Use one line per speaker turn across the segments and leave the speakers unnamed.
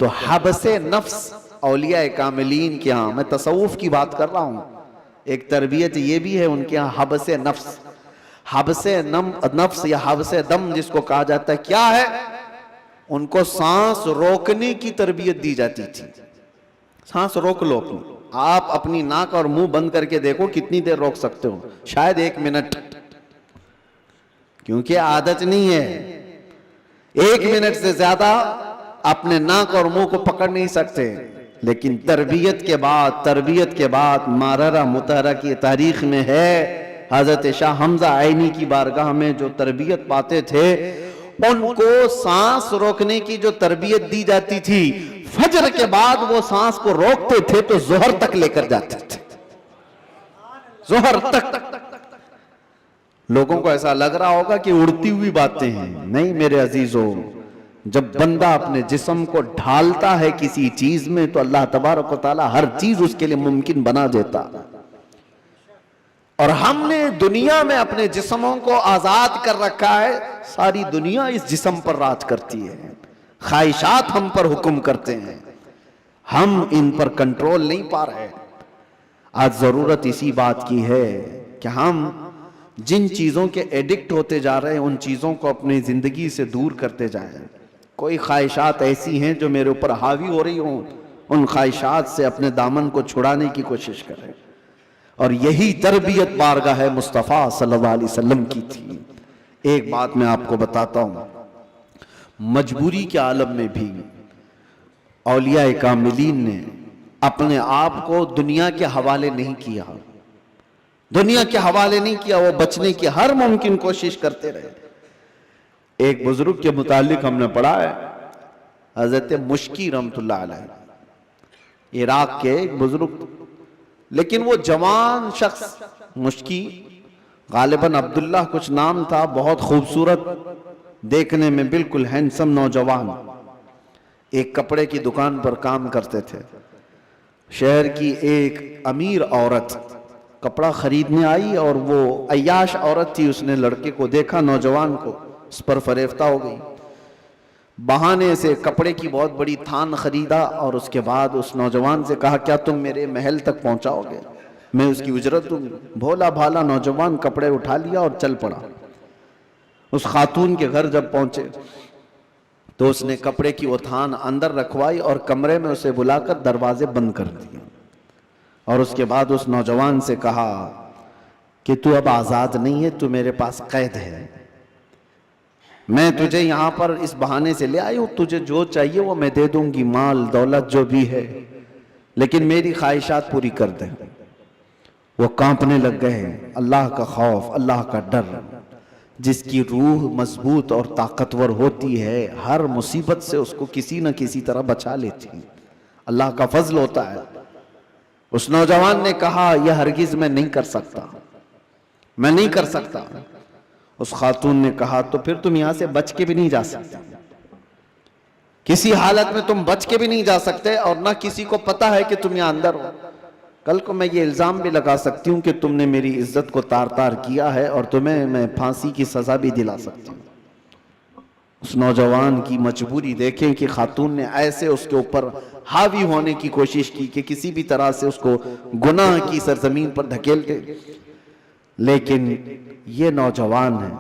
تو حبس نفس اولیاء کاملین کے ہاں، میں تصوف کی بات کر رہا ہوں، ایک تربیت یہ بھی ہے ان کے ہاں، حبس نفس، حبس نفس یا حبس دم جس کو کہا جاتا ہے، کیا ہے؟ ان کو سانس روکنے کی تربیت دی جاتی تھی۔ سانس روک لو اپنی، آپ اپنی ناک اور منہ بند کر کے دیکھو کتنی دیر روک سکتے ہو، شاید 1 منٹ، کیونکہ عادت نہیں ہے، 1 منٹ سے زیادہ اپنے ناک اور منہ کو پکڑ نہیں سکتے۔ لیکن تربیت کے بعد ماررہ مطہرہ کی تاریخ میں ہے، حضرت شاہ حمزہ عینی کی بارگاہ میں جو تربیت پاتے تھے، ان کو سانس روکنے کی جو تربیت دی جاتی تھی، فجر کے بعد وہ سانس کو روکتے تھے تو ظہر تک لے کر جاتے تھے، ظہر تک۔ لوگوں کو ایسا لگ رہا ہوگا کہ اڑتی ہوئی باتیں ہیں، نہیں میرے عزیزو، جب بندہ اپنے جسم کو ڈھالتا ہے کسی چیز میں تو اللہ تبارک و تعالی ہر چیز اس کے لیے ممکن بنا دیتا۔ اور ہم نے دنیا میں اپنے جسموں کو آزاد کر رکھا ہے، ساری دنیا اس جسم پر راج کرتی ہے، خواہشات ہم پر حکم کرتے ہیں، ہم ان پر کنٹرول نہیں پا رہے۔ آج ضرورت اسی بات کی ہے کہ ہم جن چیزوں کے ایڈکٹ ہوتے جا رہے ہیں ان چیزوں کو اپنی زندگی سے دور کرتے جائیں۔ کوئی خواہشات ایسی ہیں جو میرے اوپر حاوی ہو رہی ہوں، ان خواہشات سے اپنے دامن کو چھڑانے کی کوشش کریں، اور یہی تربیت بارگاہ مصطفیٰ صلی اللہ علیہ وسلم کی تھی۔ ایک بات میں آپ کو بتاتا ہوں، مجبوری کے عالم میں بھی اولیاء کاملین نے اپنے آپ کو دنیا کے حوالے نہیں کیا، دنیا کے حوالے نہیں کیا، وہ بچنے کی ہر ممکن کوشش کرتے رہے۔ ایک بزرگ کے متعلق ہم نے پڑھا ہے، حضرت مشکی رحمت اللہ علیہ، عراق کے ایک بزرگ، لیکن وہ جوان شخص، مشکی غالباً عبداللہ کچھ نام تھا، بہت خوبصورت، دیکھنے میں بالکل ہینسم نوجوان، ایک کپڑے کی دکان پر کام کرتے تھے۔ شہر کی ایک امیر عورت کپڑا خریدنے آئی اور وہ عیاش عورت تھی، اس نے لڑکے کو دیکھا، نوجوان کو، اس پر فریفتہ ہو گئی، بہانے سے کپڑے کی بہت بڑی تھان خریدا اور اس کے بعد اس نوجوان سے کہا کیا تم میرے محل تک پہنچاؤ گے، میں اس کی اجرت دوں گا۔ بھولا بھالا نوجوان کپڑے اٹھا لیا اور چل پڑا۔ اس خاتون کے گھر جب پہنچے تو اس نے کپڑے کی وہ تھان اندر رکھوائی اور کمرے میں اسے بلا کر دروازے بند کر دیے، اور اس کے بعد اس نوجوان سے کہا کہ تو اب آزاد نہیں ہے، تو میرے پاس قید ہے، میں تجھے یہاں پر اس بہانے سے لے آئی ہوں، تجھے جو چاہیے وہ میں دے دوں گی، مال دولت جو بھی ہے، لیکن میری خواہشات پوری کر دیں۔ وہ کانپنے لگ گئے، اللہ کا خوف، اللہ کا ڈر، جس کی روح مضبوط اور طاقتور ہوتی ہے ہر مصیبت سے اس کو کسی نہ کسی طرح بچا لیتی، اللہ کا فضل ہوتا ہے۔ اس نوجوان نے کہا یہ ہرگز میں نہیں کر سکتا، میں نہیں کر سکتا۔ اس خاتون نے کہا تو پھر تم یہاں سے بچ کے بھی نہیں جا سکتے، کسی حالت میں تم بچ کے بھی نہیں جا سکتے، اور نہ کسی کو پتا ہے کہ تم یہاں اندر ہو۔ کل کو میں یہ الزام بھی لگا سکتی ہوں کہ تم نے میری عزت کو تار تار کیا ہے، اور تمہیں میں پھانسی کی سزا بھی دلا سکتی ہوں۔ اس نوجوان کی مجبوری دیکھیں کہ خاتون نے ایسے اس کے اوپر حاوی ہونے کی کوشش کی کہ کسی بھی طرح سے اس کو گناہ کی سرزمین پر دھکیل دے، لیکن یہ نوجوان ہے،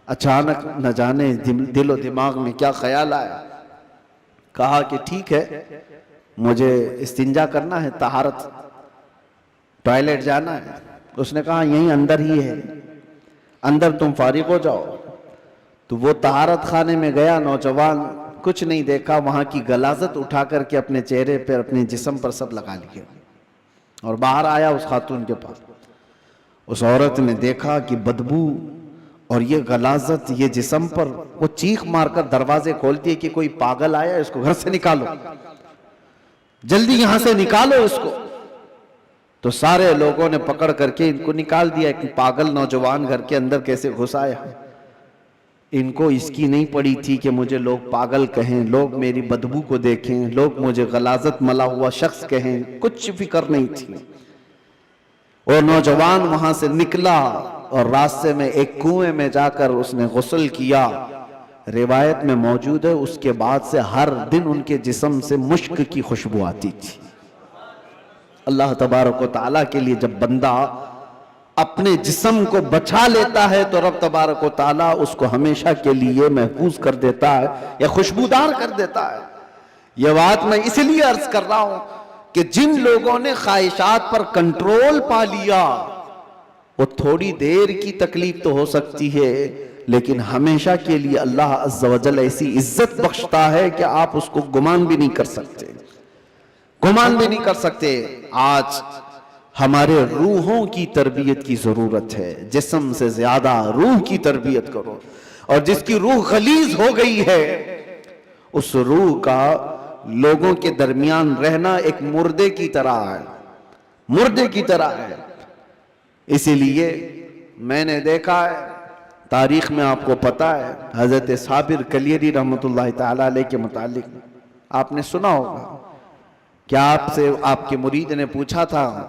اچانک نہ جانے دل و دماغ میں کیا خیال آیا، کہا کہ ٹھیک ہے مجھے استنجا کرنا ہے، طہارت، ٹوائلٹ جانا ہے۔ اس نے کہا یہیں اندر ہی ہے، اندر تم فارغ ہو جاؤ۔ تو وہ طہارت خانے میں گیا، نوجوان کچھ نہیں دیکھا، وہاں کی غلاظت اٹھا کر کے اپنے چہرے پر، اپنے جسم پر سب لگا لیا، اور باہر آیا اس خاتون کے پاس۔ اس عورت نے دیکھا کہ بدبو اور یہ غلاظت یہ جسم پر، وہ چیخ مار کر دروازے کھولتی ہے کہ کوئی پاگل آیا، اس کو گھر سے نکالو، جلدی یہاں سے نکالو اس کو۔ تو سارے لوگوں نے پکڑ کر کے ان کو نکال دیا کہ پاگل نوجوان گھر کے اندر کیسے گھس آیا۔ ان کو اس کی نہیں پڑی تھی کہ مجھے لوگ پاگل کہیں، لوگ میری بدبو کو دیکھیں، لوگ مجھے غلاظت ملا ہوا شخص کہیں، کچھ فکر نہیں تھی۔ اور نوجوان وہاں سے نکلا اور راستے میں ایک کنویں میں جا کر اس نے غسل کیا، روایت میں موجود ہے اس کے بعد سے ہر دن ان کے جسم سے مشک کی خوشبو آتی تھی۔ اللہ تبارک و تعالیٰ کے لیے جب بندہ اپنے جسم کو بچا لیتا ہے تو رب تبارک و تعالیٰ اس کو ہمیشہ کے لیے محفوظ کر دیتا ہے یا خوشبودار کر دیتا ہے۔ یہ بات میں اس لیے عرض کر رہا ہوں کہ جن لوگوں نے خواہشات پر کنٹرول پا لیا وہ تھوڑی دیر کی تکلیف تو ہو سکتی ہے لیکن ہمیشہ کے لیے اللہ عز و جل ایسی عزت بخشتا ہے کہ آپ اس کو گمان بھی نہیں کر سکتے، گمان بھی نہیں کر سکتے۔ آج ہمارے روحوں کی تربیت کی ضرورت ہے، جسم سے زیادہ روح کی تربیت کرو، اور جس کی روح غلیظ ہو گئی ہے اس روح کا لوگوں کے درمیان رہنا ایک مردے کی طرح ہے، مردے کی طرح ہے۔ اسی لیے میں نے دیکھا ہے تاریخ میں، آپ کو پتا ہے حضرت صابر کلیری رحمۃ اللہ تعالی علیہ کے متعلق آپ نے سنا ہوگا کہ آپ سے آپ کے مرید نے پوچھا تھا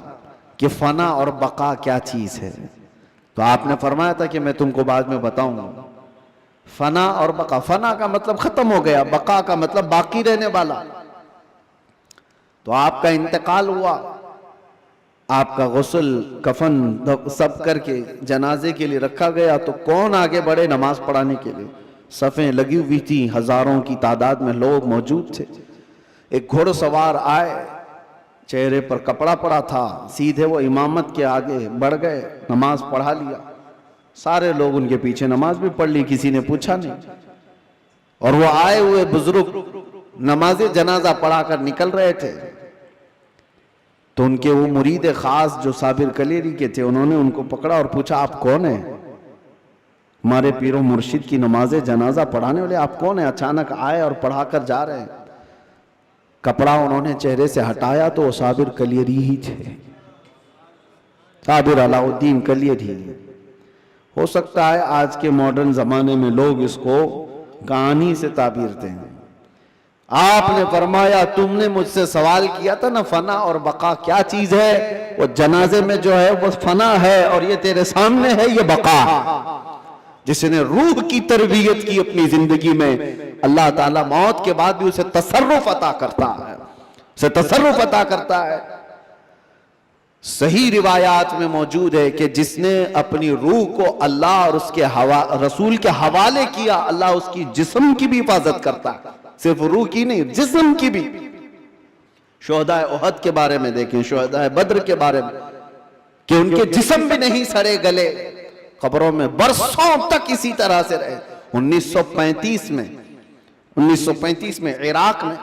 کہ فنا اور بقا کیا چیز ہے، تو آپ نے فرمایا تھا کہ میں تم کو بعد میں بتاؤں گا۔ فنا اور بقا، فنا کا مطلب ختم ہو گیا، بقا کا مطلب باقی رہنے والا۔ تو آپ کا انتقال ہوا، آپ کا غسل کفن سب کر کے جنازے کے لیے رکھا گیا، تو کون آگے بڑھے نماز پڑھانے کے لیے؟ صفیں لگی ہوئی تھی، ہزاروں کی تعداد میں لوگ موجود تھے۔ ایک گھوڑ سوار آئے، چہرے پر کپڑا پڑا تھا، سیدھے وہ امامت کے آگے بڑھ گئے، نماز پڑھا لیا۔ سارے لوگ ان کے پیچھے نماز بھی پڑھ لی، کسی نے پوچھا نہیں۔ اور وہ آئے ہوئے بزرگ نماز جنازہ پڑھا کر نکل رہے تھے، تو ان کے وہ مرید خاص جو صابر کلیری کے تھے انہوں نے ان کو پکڑا اور پوچھا آپ کون ہیں؟ ہمارے پیر و مرشد کی نماز جنازہ پڑھانے والے آپ کون ہیں؟ اچانک آئے اور پڑھا کر جا رہے ہیں۔ کپڑا انہوں نے چہرے سے ہٹایا تو وہ صابر کلیری ہی تھے، صابر علاء الدین کلیری۔ ہو سکتا ہے آج کے ماڈرن زمانے میں لوگ اس کو کہانی سے تعبیر دیں۔ آپ نے فرمایا تم نے مجھ سے سوال کیا تھا نا فنا اور بقا کیا چیز ہے، وہ جنازے میں جو ہے وہ فنا ہے اور یہ تیرے سامنے ہے یہ بقا۔ جس نے روح کی تربیت کی اپنی زندگی میں، اللہ تعالیٰ موت کے بعد بھی اسے تصرف عطا کرتا ہے، اسے تصرف عطا کرتا ہے۔ صحیح روایات میں موجود ہے کہ جس نے اپنی روح کو اللہ اور اس کے رسول کے حوالے کیا، اللہ اس کی جسم کی بھی حفاظت کرتا ہے، صرف روح کی نہیں جسم کی بھی۔ شہداء احد کے بارے میں دیکھیں، شہداء بدر کے بارے میں، کہ ان کے جسم بھی نہیں سڑے گلے، قبروں میں برسوں تک اسی طرح سے رہے۔ 1935 میں عراق میں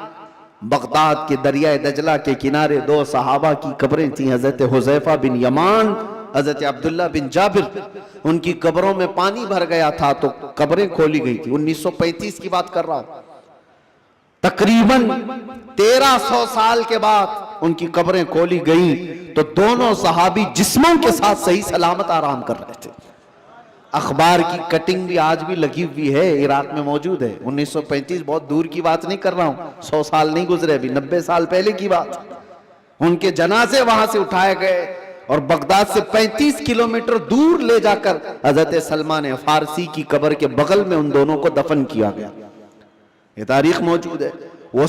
بغداد کے دریائے دجلہ کے کنارے دو صحابہ کی قبریں تھیں، حضرت حذیفہ بن یمان، حضرت عبداللہ بن جابر۔ ان کی قبروں میں پانی بھر گیا تھا تو قبریں کھولی گئی تھی۔ 1935 کی بات کر رہا ہوں، تقریباً 1300 سال کے بعد ان کی قبریں کھولی گئیں تو دونوں صحابی جسموں کے ساتھ صحیح سلامت آرام کر رہے تھے۔ اخبار کی کٹنگ بھی آج بھی لگی ہوئی ہے، عراق میں موجود ہے۔ 1935 بہت دور کی بات نہیں کر رہا ہوں، 100 سال نہیں گزرے، ابھی 90 سال پہلے کی بات۔ ان کے جنازے وہاں سے اٹھائے گئے اور بغداد سے 35 کلومیٹر دور لے جا کر حضرت سلمان فارسی کی قبر کے بغل میں ان دونوں کو دفن کیا گیا۔ یہ تاریخ موجود ہے۔ وہ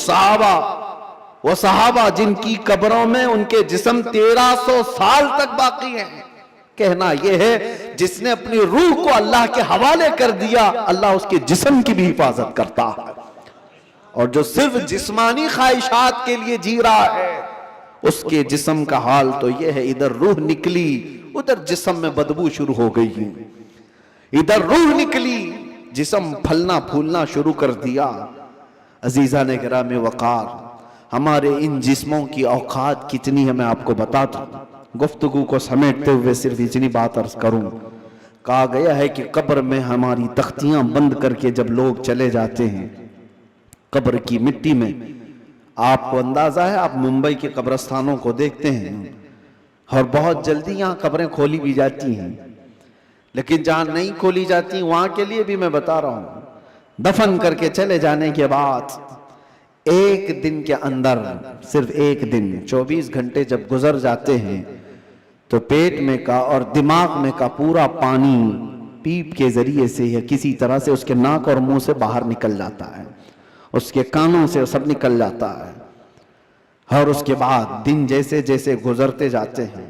صحابہ جن کی قبروں میں ان کے جسم 1300 سال تک باقی ہیں، کہنا یہ ہے جس نے اپنی روح کو اللہ کے حوالے کر دیا، اللہ اس کے جسم کی بھی حفاظت کرتا ہے۔ اور جو صرف جسمانی خواہشات کے لیے جی رہا ہے اس کے جسم کا حال تو یہ ہے، ادھر روح نکلی ادھر جسم میں بدبو شروع ہو گئی، ادھر روح نکلی جسم پھلنا پھولنا شروع کر دیا۔ عزیزان گرامی وقار، ہمارے ان جسموں کی اوقات کتنی ہے میں آپ کو بتاتا ہوں۔ گفتگو کو سمیٹتے ہوئے صرف اتنی بات عرض کروں، کہا گیا ہے کہ قبر میں ہماری تختیاں بند کر کے جب لوگ چلے جاتے ہیں قبر کی مٹی میں، آپ کو اندازہ ہے، آپ ممبئی کے قبرستانوں کو دیکھتے ہیں اور بہت جلدی یہاں قبریں کھولی بھی جاتی ہیں، لیکن جہاں نہیں کھولی جاتی وہاں کے لیے بھی میں بتا رہا ہوں، دفن کر کے چلے جانے کے بعد ایک دن کے اندر، صرف ایک دن 24 گھنٹے جب گزر جاتے ہیں تو پیٹ میں کا اور دماغ میں کا پورا پانی پیپ کے ذریعے سے یا کسی طرح سے اس کے ناک اور منہ سے باہر نکل جاتا ہے، اس کے کانوں سے سب نکل جاتا ہے، اور اس کے بعد دن جیسے جیسے گزرتے جاتے ہیں،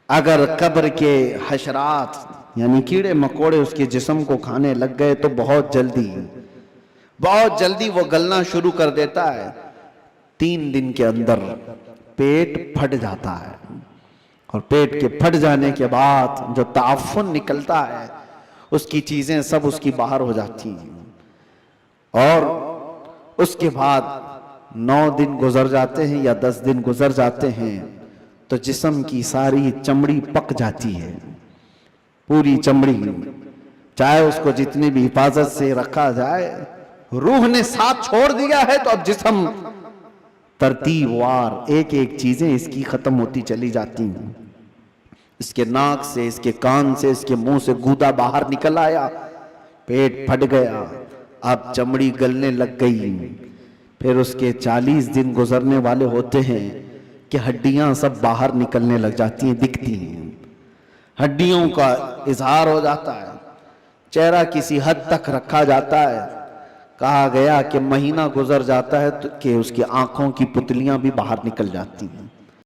اگر قبر کے حشرات یعنی کیڑے مکوڑے اس کے جسم کو کھانے لگ گئے تو بہت جلدی وہ گلنا شروع کر دیتا ہے۔ 3 دن کے اندر پیٹ پھٹ جاتا ہے، اور پیٹ کے پھٹ جانے کے بعد جو تعفن نکلتا ہے اس کی چیزیں سب اس کی باہر ہو جاتی ہیں، اور اس کے بعد 9 دن گزر جاتے ہیں یا 10 دن گزر جاتے ہیں تو جسم کی ساری چمڑی پک جاتی ہے، پوری چمڑی، چاہے اس کو جتنی بھی حفاظت سے رکھا جائے، روح نے ساتھ چھوڑ دیا ہے تو اب جسم ترتیب وار ایک ایک چیزیں اس کی ختم ہوتی چلی جاتی ہیں۔ اس کے ناک سے، اس کے کان سے، اس کے منہ سے گودا باہر نکل آیا، پیٹ پھٹ گیا، اب چمڑی گلنے لگ گئی، پھر اس کے 40 دن گزرنے والے ہوتے ہیں کہ ہڈیاں سب باہر نکلنے لگ جاتی ہیں، دکھتی ہیں، ہڈیوں کا اظہار ہو جاتا ہے، چہرہ کسی حد تک رکھا جاتا ہے، کہا گیا کہ مہینہ گزر جاتا ہے کہ اس کی آنکھوں کی پتلیاں بھی باہر نکل جاتی ہیں۔